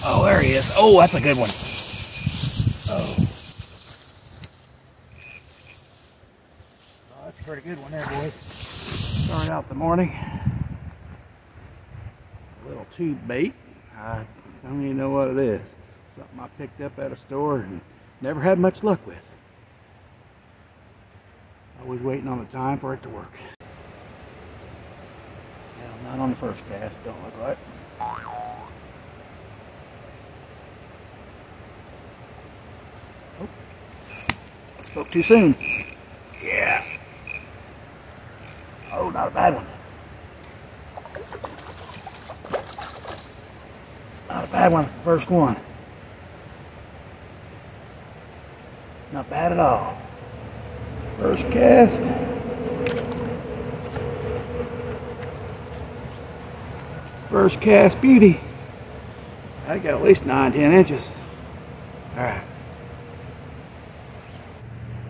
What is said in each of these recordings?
Oh, there he is. Oh, that's a good one. Oh. Oh, that's a pretty good one there, boys. Started out the morning. A little tube bait. I don't even know what it is. Something I picked up at a store and never had much luck with. Always waiting on the time for it to work. Well, not on the first cast, don't look like. Oh. Spoke too soon. Yeah. Oh, not a bad one. Not a bad one, first one. Not bad at all. First cast. First cast beauty. I got at least 9-10 inches. Alright.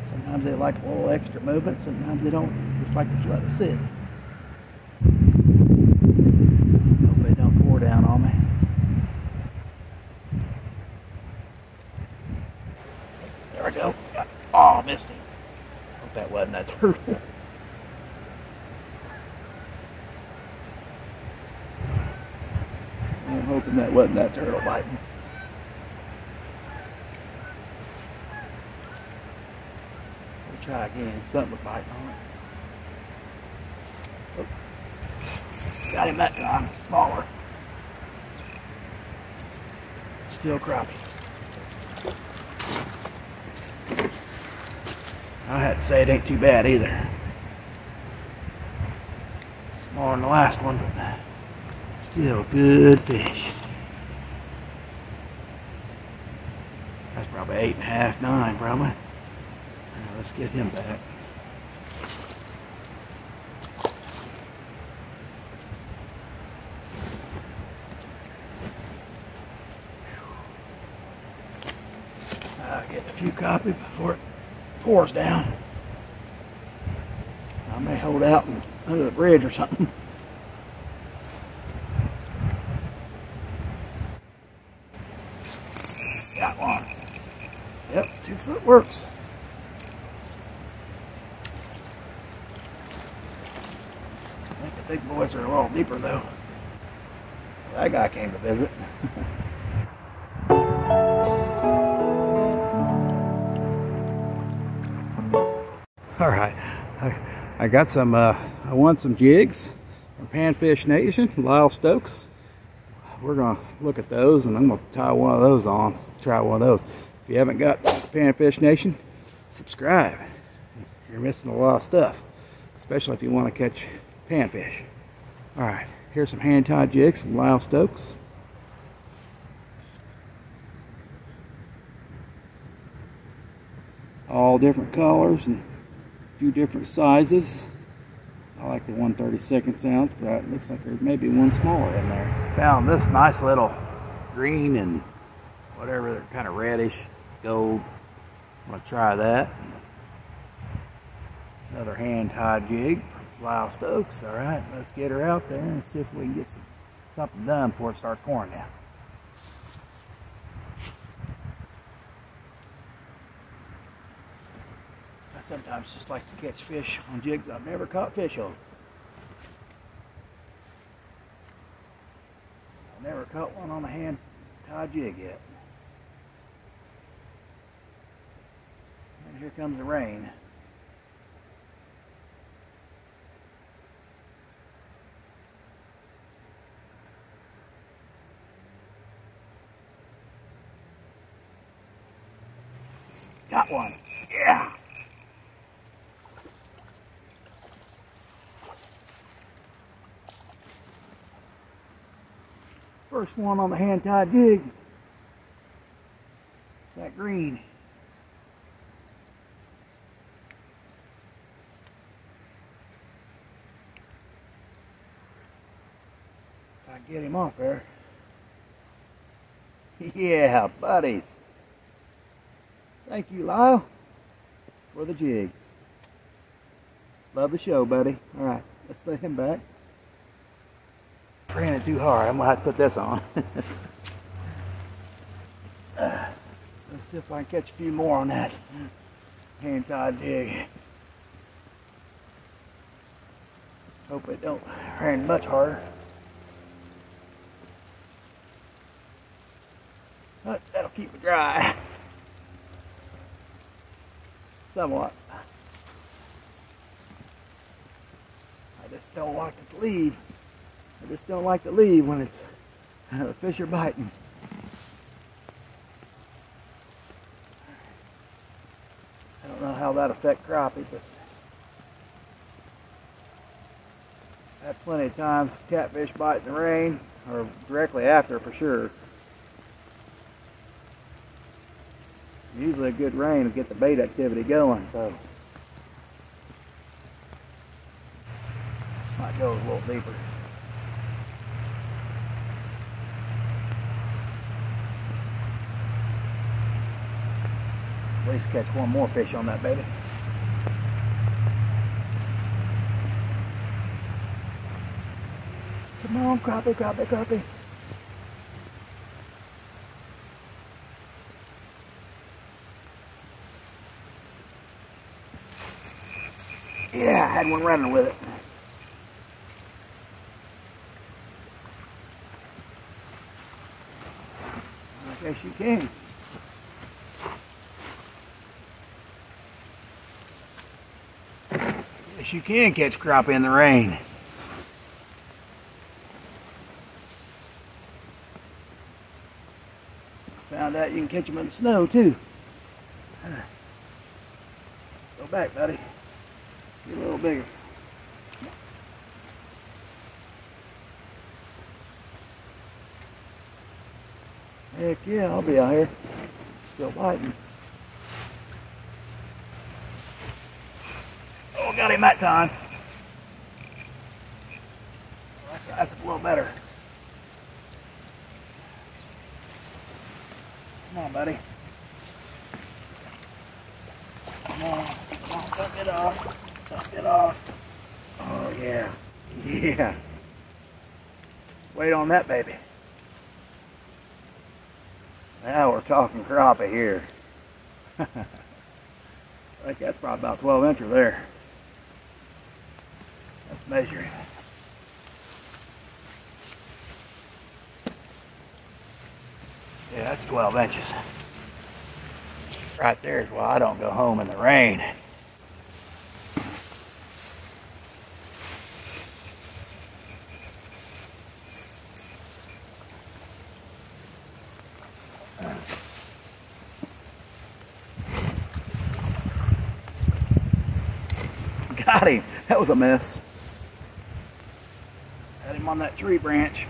Sometimes they like a little extra movement, sometimes they don't. Just like to let it sit. Hope they don't pour down on me. There we go. Oh, missed him. Hope that wasn't that turtle. I'm hoping that wasn't that turtle biting. We'll try again. Something was biting on it. Oh. Got him that time. Smaller. Still crappie. I had to say it ain't too bad either. Smaller than the last one, but still good fish. That's probably 8.5, 9 probably. Now let's get him back. Get a few copies before it pours down. I may hold out under the bridge or something. Got one. Yep, 2 foot works. I think the big boys are a little deeper though. That guy came to visit. All right, I got some, I won some jigs from Panfish Nation, Lyle Stokes. We're gonna look at those and I'm gonna tie one of those on, try one of those. If you haven't got Panfish Nation, subscribe. You're missing a lot of stuff, especially if you want to catch panfish. All right, here's some hand-tied jigs from Lyle Stokes. All different colors and few different sizes. I like the 1/32 ounce, but it looks like there may be one smaller in there. Found this nice little green and whatever, they're kind of reddish gold. I'm gonna try that. Another hand-tied jig from Lyle Stokes. All right, let's get her out there and see if we can get something done before it starts pouring down. I sometimes just like to catch fish on jigs I've never caught fish on. I've never caught one on a hand-tied jig yet. And here comes the rain. Got one. Yeah. First one on the hand-tied jig. It's that green. If I get him off there. Yeah, buddies. Thank you, Lyle, for the jigs. Love the show, buddy. All right, let's let him back. Ran it too hard. I'm gonna have to put this on. See if I can catch a few more on that hand-tied jig. Hope it don't rain much harder. But that'll keep it dry. Somewhat. I just don't like to leave. I just don't like to leave when it's the fish are biting. I don't know how that affects crappie, but I've had plenty of times catfish bite in the rain, or directly after for sure. Usually a good rain will get the bait activity going, so might go a little deeper. At least catch one more fish on that baby. Come on, crappie, crappie, crappie. Yeah, I had one running with it. I guess you can. Yes, you can catch crappie in the rain. Found out you can catch them in the snow too. Go back, buddy. Get a little bigger. Heck yeah, I'll be out here. Still biting. Oh, got him that time. That's a little better. Come on, buddy. Come on, don't get off. Don't get off. Oh, yeah. Yeah. Wait on that, baby. Now we're talking crappie here. I think that's probably about 12 inches there. Let's measure it. Yeah, that's 12 inches. Right there is why I don't go home in the rain. Got him. That was a mess. Had him on that tree branch.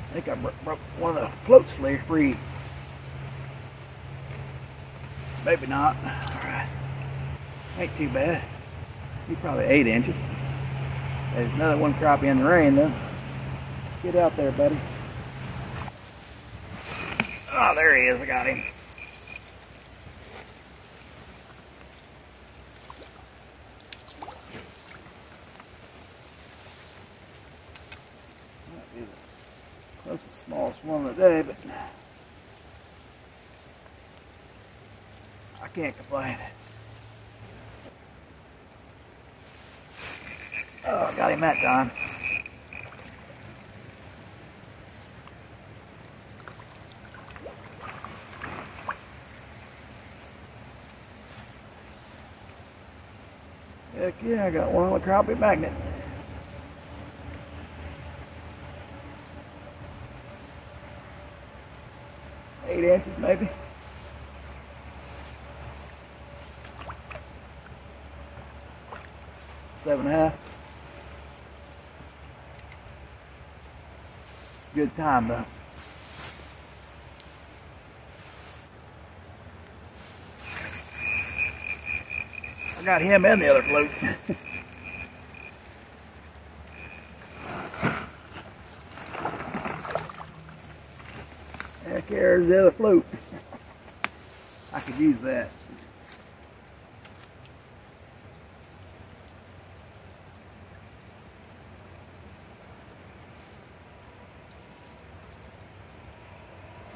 I think I broke one of the floats free. Maybe not. Alright. Ain't too bad. He's probably 8 inches. There's another one crappie in the rain though. Let's get out there, buddy. Oh, there he is. I got him. Might be the closest smallest one of the day, but I can't complain. Oh, I got him that time. Heck yeah, I got one on the crappie magnet. Eight inches maybe. Seven and a half. Good time though. I got him and the other float. Heck, there's the other float. I could use that.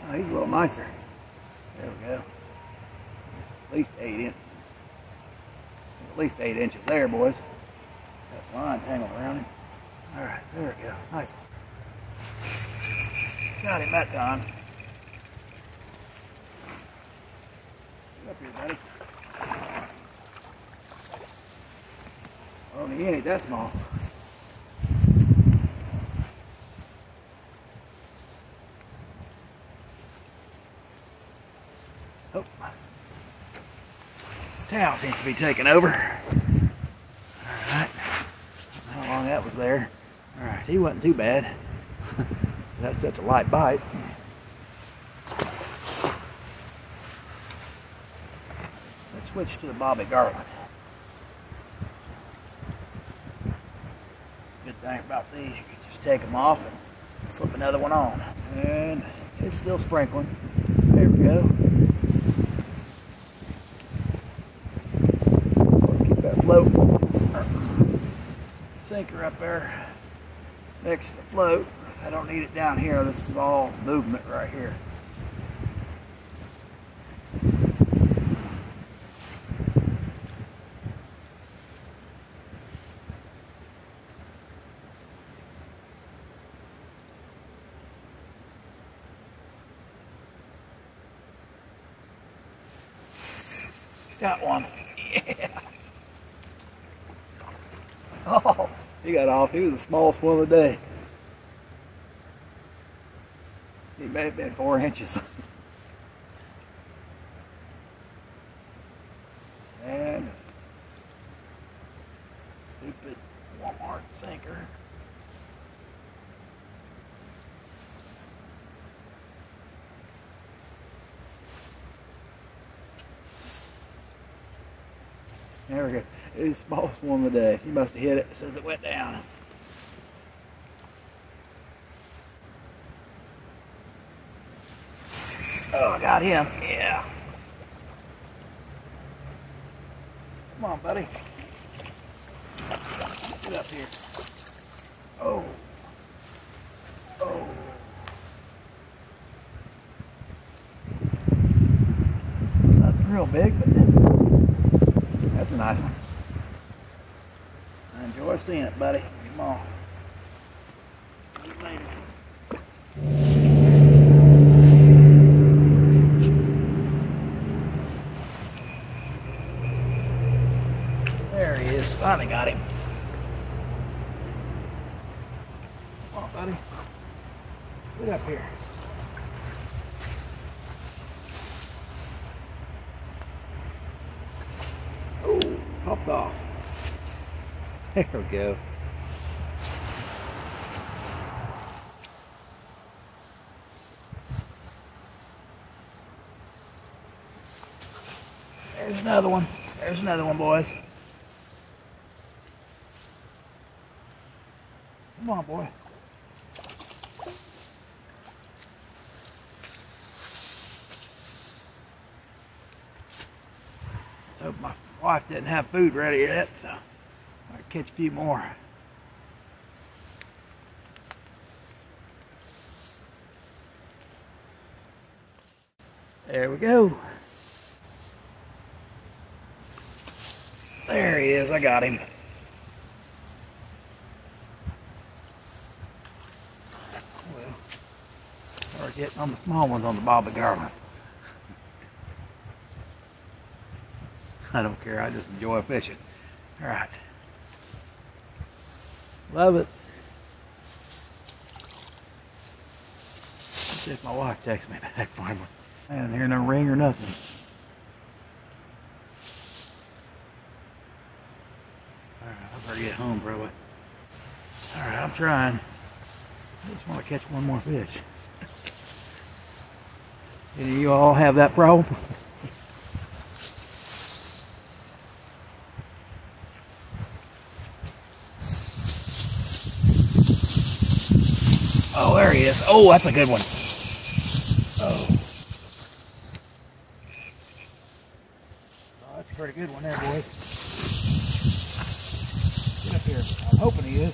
Oh, he's a little nicer. There we go. At least 8 inches. At least 8 inches there, boys. That line tangled around him. All right, there we go. Nice one. Got him that time. Get up here, buddy. Oh, he ain't that small. Oh. Towel seems to be taking over. Alright. How long that was there. Alright, he wasn't too bad. That's such a light bite. Let's switch to the Bobby Garland. Good thing about these, you can just take them off and slip another one on. And it's still sprinkling. There we go. Let's keep that float. Sinker up there next to the float. I don't need it down here. This is all movement right here. Got one. Yeah. Oh, he got off. He was the smallest one of the day. He may have been 4 inches. And stupid Walmart sinker. There we go. It was the smallest one of the day. He must have hit it as it went down. Oh, I got him. Yeah. Come on, buddy. Get up here. Oh. Oh. Nothing real big, but that's a nice one. I enjoy seeing it, buddy. Come on. See you later. There he is. Finally got him. Come on, buddy. Get up here. Oh, popped off. There we go. There's another one. There's another one, boys. Come on, boy. Hope my wife didn't have food ready yet, so I'll catch a few more. There we go. There he is. I got him. Well, start getting on the small ones on the Bobby Garland. I don't care. I just enjoy fishing. All right. Love it. Let's see if my wife texts me back finally. I didn't hear no ring or nothing. All right, I better get home, probably. All right, I'm trying. I just want to catch one more fish. Any of you all have that problem? Oh, there he is. Oh, that's a good one. Oh. Oh, that's a pretty good one there, boys. Get up here. I'm hoping he is.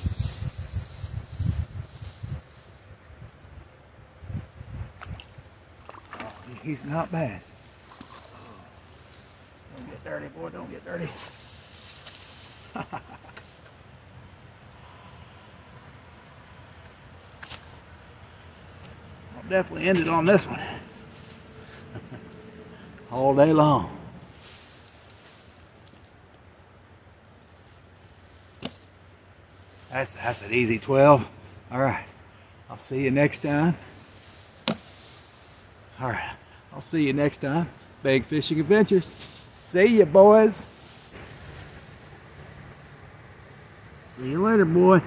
Oh, he's not bad. dirty, boy. Don't get dirty. I'll definitely end it on this one. All day long. That's an easy 12. All right. I'll see you next time. All right. I'll see you next time. Big Fishing Adventures. See ya, boys. See you later, boy.